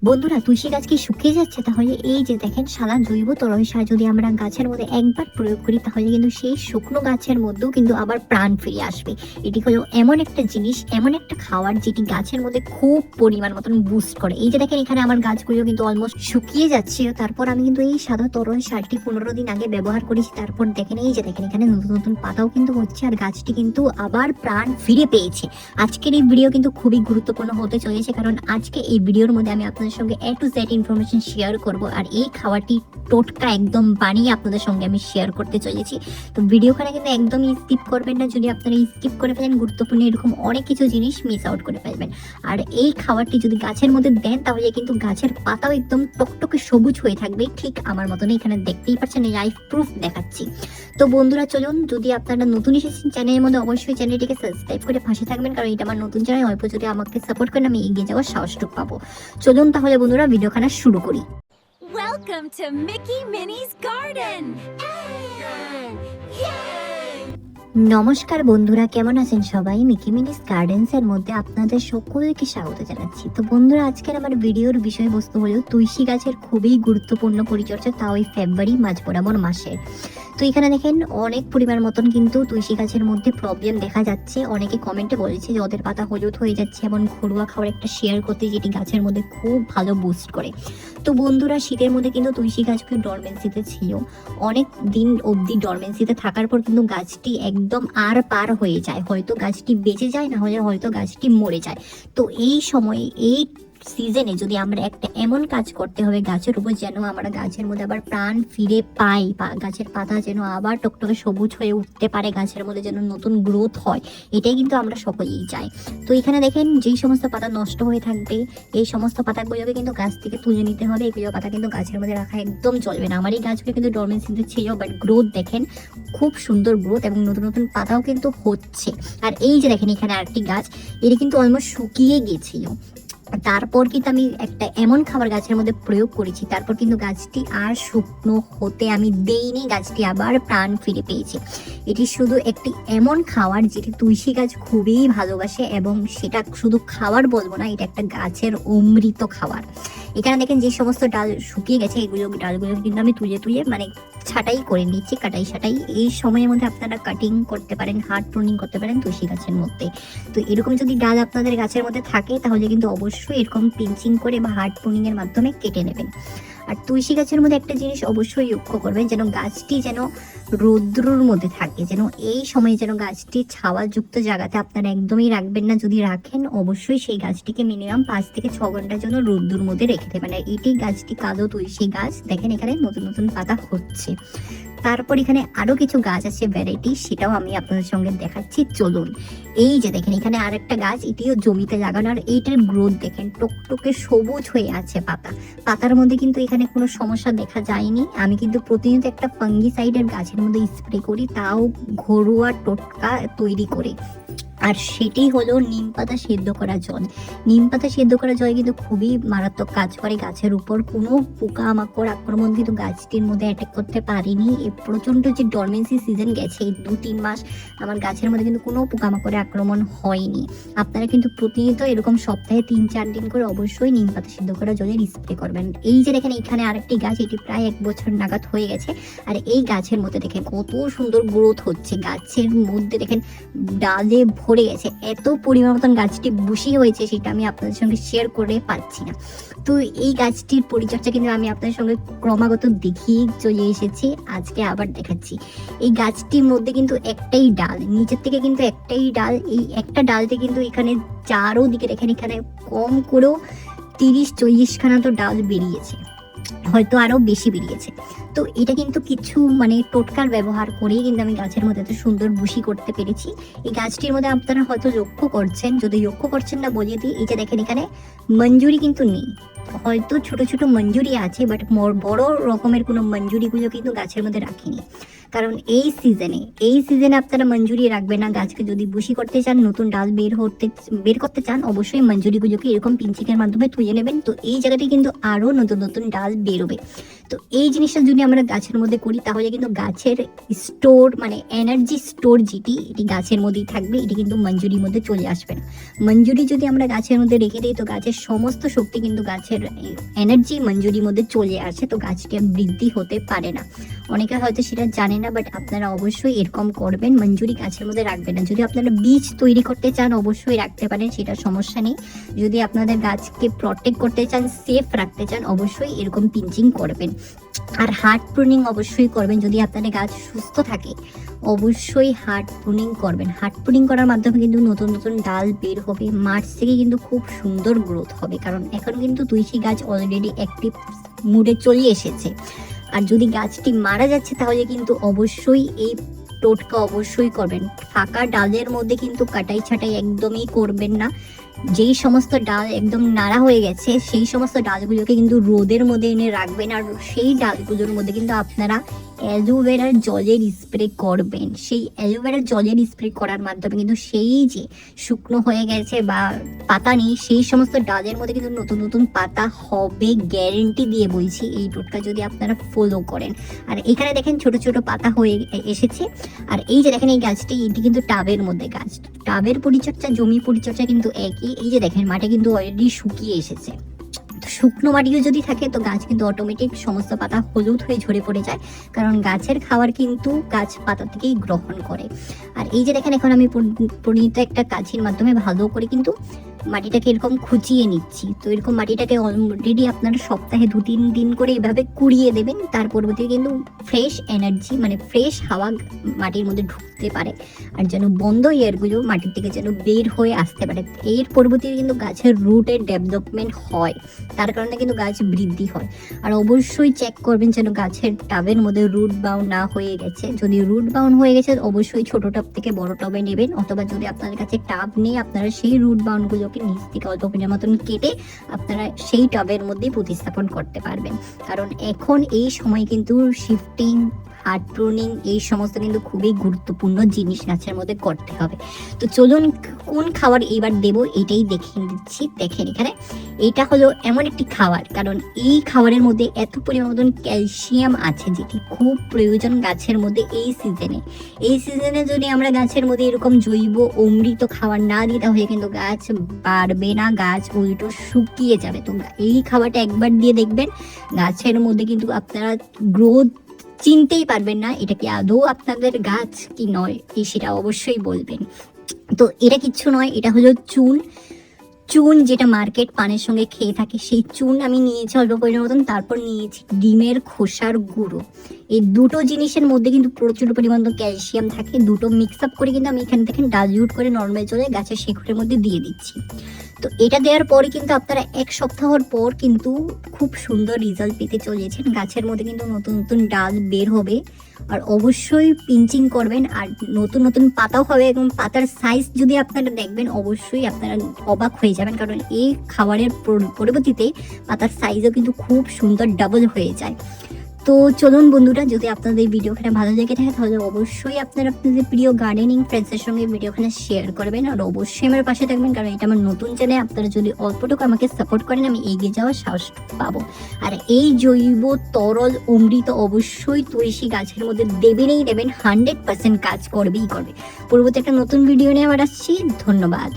বন্ধুরা, তুলসী গাছ কি শুকিয়ে যাচ্ছে? তাহলে এই যে দেখেন, সাদা জৈব তরল সার যদি আমরা গাছের মধ্যে একবার প্রয়োগ করি, তাহলে কিন্তু সেই শুকনো গাছের মধ্যেও কিন্তু আবার প্রাণ ফিরে আসবে। এটি হলো এমন একটা জিনিস, এমন একটা খাবার যেটি গাছের মধ্যে খুব পরিমাণ মতন বুস্ট করে। এই যে দেখেন, এখানে আমার গাছগুলো কিন্তু অলমোস্ট শুকিয়ে যাচ্ছে, তারপর আমি কিন্তু এই সাদা তরল সারটি 15 দিন আগে ব্যবহার করেছি। তারপর দেখেন, এই যে দেখেন, এখানে নতুন নতুন পাতাও কিন্তু হচ্ছে আর গাছটি কিন্তু আবার প্রাণ ফিরে পেয়েছে। আজকের এই ভিডিও কিন্তু খুবই গুরুত্বপূর্ণ হতে চলেছে, কারণ আজকে এই ভিডিওর মধ্যে আমি আপনাদের সঙ্গে A to Z information share করব, আর এই খাবারটি টোটকা একদম বানিয়ে আপনাদের সঙ্গে আমি শেয়ার করতে চলেছি। তো ভিডিওখানে কিন্তু একদমই স্কিপ করবেন না। যদি আপনারা স্কিপ করে ফেলেন, গুরুত্বপূর্ণ এরকম অনেক কিছু জিনিস মিস আউট করে ফেলবেন। আর এই খাবারটি যদি গাছের মধ্যে দেন, তাহলে কিন্তু গাছের পাতাও একদম টকটকে সবুজ হয়ে থাকবে, ঠিক আমার মতনই। এখানে দেখতেই পাচ্ছেন, লাইভ প্রুফ দেখাচ্ছি। তো বন্ধুরা চলুন, যদি আপনারা নতুন এসেছেন চ্যানেলের মধ্যে, অবশ্যই চ্যানেলটিকে সাবস্ক্রাইব করে পাশে থাকবেন, কারণ এটা আমার নতুন চ্যানেল। অল্প যদি আমাকে সাপোর্ট করেন, আমি এগিয়ে যাওয়ার সাহসটুকু পাবো। চলুন তাহলে বন্ধুরা, ভিডিওখানা শুরু করি। Welcome to Mickey Minnie's Garden! নমস্কার বন্ধুরা, কেমন আছেন সবাই? মিকি মিনিস গার্ডেন্স এর মধ্যে আপনাদের সকলকে স্বাগত জানাচ্ছি। তো বন্ধুরা, আজকের আমার ভিডিওর বিষয়বস্তু হলো তুলসী গাছের খুবই গুরুত্বপূর্ণ পরিচর্যা, তাও এই ফেব্রুয়ারি মাঝ বরাবর মাসে। তো এখানে দেখেন, অনেক পরিমাণ মতন কিন্তু তুলসী গাছের মধ্যে প্রবলেম দেখা যাচ্ছে। অনেকে কমেন্টে বলেছে যে ওদের পাতা হলুদ হয়ে যাচ্ছে, এবং ঘরোয়া খাবার একটা শেয়ার করতে, যেটি গাছের মধ্যে খুব ভালো বুস্ট করে। তো বন্ধুরা, শীতের মধ্যে কিন্তু তুলসী গাছগুলো ডরমেন্সিতে ছিল। অনেক দিন অবধি ডরমেন্সিতে থাকার পর কিন্তু গাছটি একদম আর পার হয়ে যায়, হয়তো গাছটি বেঁচে যায়, না হলে হয়তো গাছটি মরে যায়। তো এই সময়ে, এই সিজনে যদি আমরা একটা এমন কাজ করতে হবে গাছের উপর, যেন আমরা গাছের মধ্যে আবার প্রাণ ফিরে পাই, গাছের পাতা যেন আবার টকটকে সবুজ হয়ে উঠতে পারে, গাছের মধ্যে যেন নতুন গ্রোথ হয়, এটাই কিন্তু আমরা সকলেই চাই। তো এখানে দেখেন, যেই সমস্ত পাতা নষ্ট হয়ে থাকবে, এই সমস্ত পাতাগুলোকে কিন্তু গাছ থেকে তুলে নিতে হবে। এগুলো পাতা কিন্তু গাছের মধ্যে রাখা একদম চলবে না। আমার এই গাছগুলো কিন্তু ডরমেন্সিতে ছিল, বাট গ্রোথ দেখেন, খুব সুন্দর গ্রোথ, এবং নতুন নতুন পাতাও কিন্তু হচ্ছে। আর এই যে দেখেন, এখানে আরেকটি গাছ, এটি কিন্তু অলমোস্ট শুকিয়ে গেছিল। তারপর কিন্তু আমি একটা এমন খাবার গাছের মধ্যে প্রয়োগ করেছি, তারপর কিন্তু গাছটি আর শুকনো হতে আমি দেইনি, গাছটি আবার প্রাণ ফিরে পেয়েছে। এটি শুধু একটি এমন খাবার যেটি তুলসী গাছ খুবই ভালোবাসে, এবং সেটা শুধু খাবার বলবো না, এটা একটা গাছের অমৃত খাবার। এখানে দেখেন, যে সমস্ত ডাল শুকিয়ে গেছে, এগুলো ডালগুলো কিন্তু আমি তুলে তুলে মানে ছাটাই করে নিচ্ছি, কাটাই ছাটাই। এই সময়ের মধ্যে আপনারা কাটিং করতে পারেন, হার্ড প্রুনিং করতে পারেন তুলসী গাছের মধ্যে। তো এরকম যদি ডাল আপনাদের গাছের মধ্যে থাকে, তাহলে কিন্তু অবশ্যই এরকম পিঞ্চিং করে বা হার্ড প্রুনিং এর মাধ্যমে কেটে নেবেন। আর তুলসী গাছের মধ্যে একটা জিনিস অবশ্যই লক্ষ্য করবেন, যেন গাছটি যেন রৌদ্রর মধ্যে থাকে, যেন এই সময়ে যেন গাছটি ছাওয়াযুক্ত জায়গাতে আপনারা একদমই রাখবেন না। যদি রাখেন, অবশ্যই সেই গাছটিকে মিনিমাম 5 থেকে 6 ঘন্টার জন্য রৌদ্রর মধ্যে রেখে দেবেন। আর এটি গাছটি কালো তুলসী গাছ, দেখেন এখানে নতুন নতুন পাতা হচ্ছে। তারপর এখানে আরো কিছু গাছ আছে ভ্যারাইটি, সেটাও আমি আপনাদের সঙ্গে দেখাচ্ছি, চলুন। এই যে দেখেন, এখানে আরেকটা গাছ, এটিও জমিতে লাগানো, আর এইটার গ্রোথ দেখেন, টকটকে সবুজ হয়ে আছে পাতার মধ্যে কিন্তু এখানে কোনো সমস্যা দেখা যায়নি। আমি কিন্তু প্রতিনিয়ত একটা ফাঙ্গিসাইডের গাছের মধ্যে স্প্রে করি, তাও ঘরোয়া টোটকা তৈরি করে। আর সেটি হলো নিম পাতা সেদ্ধ করা জল। নিম পাতা সেদ্ধ করা জল কিন্তু খুবই মারাত্মক কাজ করে গাছের উপর। কোনো পোকামাকড় আক্রমণ কিন্তু গাছটির মধ্যে অ্যাটাক করতে পারেনি। এই প্রচণ্ড যে ডরমেন্সি সিজন গেছে, এই 2-3 মাস আমার গাছের মধ্যে কিন্তু কোনো পোকামাকড়ের আক্রমণ হয়নি। আপনারা কিন্তু প্রতিনিয়ত এরকম সপ্তাহে 3-4 দিন করে অবশ্যই নিম পাতা সেদ্ধ করা জলের স্প্রে করবেন। এই যে দেখেন, এখানে আরেকটি গাছ, এটি প্রায় 1 বছর নাগাদ হয়ে গেছে। আর এই গাছের মধ্যে দেখেন কত সুন্দর গ্রোথ হচ্ছে। গাছের মধ্যে দেখেন ডালে ভরে গেছে, এত পরিমাণ মতন গাছটি বুশি হয়েছে, সেটা আমি আপনাদের সঙ্গে শেয়ার করে পাচ্ছি না। তো এই গাছটির পরিচর্যা কিন্তু আমি আপনাদের সঙ্গে ক্রমাগত দেখিয়ে চলে এসেছি, আজকে আবার দেখাচ্ছি। এই গাছটির মধ্যে কিন্তু একটাই ডাল, নিচের থেকে কিন্তু একটাই ডাল, এই একটা ডালতে কিন্তু এখানে চারোদিকে দেখেন, এখানে কম করেও 30-40 খানা তো ডাল বেরিয়েছে, হয়তো আরো বেশি বেরিয়েছে। তো এটা কিন্তু কিছু মানে টোটকার ব্যবহার করেই কিন্তু আমি গাছের মধ্যে এত সুন্দর বুশি করতে পেরেছি। এই গাছটির মধ্যে আপনারা হয়তো লক্ষ্য করছেন, যদি লক্ষ্য করছেন না বলে দিই, এই যে দেখেন, এখানে মঞ্জুরি কিন্তু নেই, হয়তো ছোট ছোট মঞ্জুরি আছে, বাট বড় রকমের কোনো মঞ্জুরিগুলো কিন্তু গাছের মধ্যে রাখিনি। কারণ এই সিজনে আপনারা মঞ্জুরি রাখবেন না। গাছকে যদি বুশি করতে চান, নতুন ডাল বের করতে চান, অবশ্যই মঞ্জুরিগুলোকে এরকম পিঞ্চিংয়ের মাধ্যমে তুলে নেবেন। তো এই জায়গাটি কিন্তু আরো নতুন নতুন ডাল বেরোবে। তো এই জিনিসটা যদি আমরা গাছের মধ্যে করি তাহলে কিন্তু গাছের স্টোর মানে এনার্জি স্টোর যেটি এটি গাছের মধ্যেই থাকবে, এটি কিন্তু মঞ্জুরির মধ্যে চলে আসবে না। মঞ্জুরি যদি আমরা গাছের মধ্যে রেখে দিই তো গাছের সমস্ত শক্তি কিন্তু গাছের এনার্জি মঞ্জুরির মধ্যে চলে আসে, তো গাছটি বৃদ্ধি হতে পারে না। অনেকে হয়তো সেটা জানে না, বাট আপনারা অবশ্যই এরকম করবেন, মঞ্জুরি গাছের মধ্যে রাখবেন না। যদি আপনারা বীজ তৈরি করতে চান অবশ্যই রাখতে পারেন, সেটা সমস্যা নেই। যদি আপনাদের গাছকে প্রটেক্ট করতে চান, সেফ রাখতে চান, অবশ্যই এরকম পিঞ্চিং করবেন। আর হার্ড প্রুনিং অবশ্যই করবেন। যদি আপনাদের গাছ সুস্থ থাকে অবশ্যই হার্ড প্রুনিং করবেন। হার্ড প্রুনিং করার মাধ্যমে কিন্তু নতুন নতুন ডাল বের হবে, মার্চ থেকে কিন্তু খুব সুন্দর গ্রোথ হবে, কারণ এখন কিন্তু তুলসী গাছ অলরেডি অ্যাক্টিভ মুডে চলে এসেছে। আর যদি গাছটি মারা যাচ্ছে তাহলে কিন্তু অবশ্যই এই টোটকা অবশ্যই করবেন। ফাঁকা ডালের মধ্যে কিন্তু কাটাই ছাটাই একদমই করবেন না। যেই সমস্ত ডাল একদম নাড়া হয়ে গেছে সেই সমস্ত ডালগুলোকে কিন্তু রোদের মধ্যে এনে রাখবেন, আর সেই ডালগুলোর মধ্যে কিন্তু আপনারা অ্যালোভেরার জলের স্প্রে করবেন। সেই অ্যালোভেরার জলের স্প্রে করার মাধ্যমে কিন্তু সেই যে শুকনো হয়ে গেছে বা পাতা নেই সেই সমস্ত ডালের মধ্যে কিন্তু নতুন নতুন পাতা হবে, গ্যারেন্টি দিয়ে বলছি, এই টোটকা যদি আপনারা ফলো করেন। আর এখানে দেখেন ছোট ছোট পাতা হয়ে এসেছে। আর এই যে দেখেন এই গাছটি, এটি কিন্তু টাবের মধ্যে গাছ। টাবের পরিচর্যা জমি পরিচর্যা কিন্তু একই। এই যে দেখেন মাটি কিন্তু অলরেডি শুকিয়ে এসেছে। শুকনো মাটিও যদি থাকে তো গাছ কিন্তু অটোমেটিক সমস্ত পাতা হলুদ হয়ে ঝরে পড়ে যায়, কারণ গাছের খাবার কিন্তু গাছ পাতা থেকেই গ্রহণ করে। আর এই যে দেখেন এখন আমি পরিণত একটা কাছির মাধ্যমে ভালো করে কিন্তু মাটিটাকে এরকম খুঁচিয়ে নিচ্ছি। তো এরকম মাটিটাকে অলরেডি আপনারা সপ্তাহে 2-3 দিন করে এভাবে কুড়িয়ে দেবেন। তার পরবর্তীতে কিন্তু ফ্রেশ এনার্জি মানে ফ্রেশ হাওয়া মাটির মধ্যে ঢুকতে পারে, আর যেন বন্ধ এয়ারগুলো মাটির থেকে যেন বের হয়ে আসতে পারে। এর পরবর্তীতে কিন্তু গাছের রুটের ডেভেলপমেন্ট হয়, তার কারণে কিন্তু গাছ বৃদ্ধি হয়। আর অবশ্যই চেক করবেন যেন গাছের টাবের মধ্যে রুট বাউন্ড না হয়ে গেছে। যদি রুট বাউন্ড হয়ে গেছে অবশ্যই ছোট টাব থেকে বড় টবে নেবেন, অথবা যদি আপনাদের কাছে টাব নেই আপনারা সেই রুট বাউন্ডগুলোকে নিচ থেকে অল্প পরিমাণ মতন কেটে আপনারা সেই টবের মধ্যেই প্রতিস্থাপন করতে পারবেন। কারণ এখন এই সময় কিন্তু শিফটিং, হার্ড প্রুনিং এই সমস্ত কিন্তু খুবই গুরুত্বপূর্ণ জিনিস গাছের মধ্যে করতে হবে। তো চলুন কোন খাবার এবার দেব এটাই দেখিয়ে দিচ্ছি। দেখেন এখানে এটা হলো এমন একটি খাবার, কারণ এই খাবারের মধ্যে এত পরিমাণ মতন ক্যালসিয়াম আছে যেটি খুব প্রয়োজন গাছের মধ্যে এই সিজনে। এই সিজনে যদি আমরা গাছের মধ্যে এরকম জৈব অমৃত খাবার না দিই তাহলে কিন্তু গাছ বাড়বে না, গাছ উল্টো শুকিয়ে যাবে। তো এই খাবারটা একবার দিয়ে দেখবেন, গাছের মধ্যে কিন্তু আপনারা গ্রোথ চিনতেই পারবেন না এটা কি আদৌ আপনাদের গাছ কি নয়, সেটা অবশ্যই বলবেন। তো এটা কিচ্ছু নয়, এটা হলো চুন। চুন যেটা মার্কেট পানের সঙ্গে খেয়ে থাকে সেই চুন আমি নিয়েছি অল্প পরিমাণ মতন, তারপর নিয়েছি ডিমের খোসার গুঁড়ো। এই দুটো জিনিসের মধ্যে কিন্তু প্রচুর পরিমাণ ক্যালসিয়াম থাকে। দুটো মিক্স আপ করে কিন্তু আমি এখান থেকে ডাইলিউট করে নর্মাল জলে গাছের শিকড়ের মধ্যে দিয়ে দিচ্ছি। তো এটা দেওয়ার পরে কিন্তু আপনারা 1 সপ্তাহর পর কিন্তু খুব সুন্দর রেজাল্ট পেতে চলেছেন। গাছের মধ্যে কিন্তু নতুন নতুন ডাল বের হবে, আর অবশ্যই পিঞ্চিং করবেন, আর নতুন নতুন পাতাও হবে, এবং পাতার সাইজ যদি আপনারা দেখবেন অবশ্যই আপনারা অবাক হয়ে যাবেন, কারণ এই খাবারের পরবর্তীতে পাতার সাইজও কিন্তু খুব সুন্দর ডাবল হয়ে যায়। তো চলুন বন্ধুরা, যদি আপনাদের ভিডিওখানে ভালো লেগে থাকে তাহলে অবশ্যই আপনারা আপনাদের প্রিয় গার্ডেনিং ফ্রেন্ডসের সঙ্গে ভিডিওখানে শেয়ার করবেন, আর অবশ্যই আমার পাশে থাকবেন, কারণ এটা আমার নতুন চ্যানেল। আপনারা যদি অল্পটুকু আমাকে সাপোর্ট করেন আমি এগিয়ে যাওয়ার সাহস পাবো। আর এই জৈব তরল অমৃত অবশ্যই তুলসী গাছের মধ্যে দেবেনই দেবেন, 100% কাজ করবেই করবে। পরবর্তী একটা নতুন ভিডিও নিয়ে আবার আসছি। ধন্যবাদ।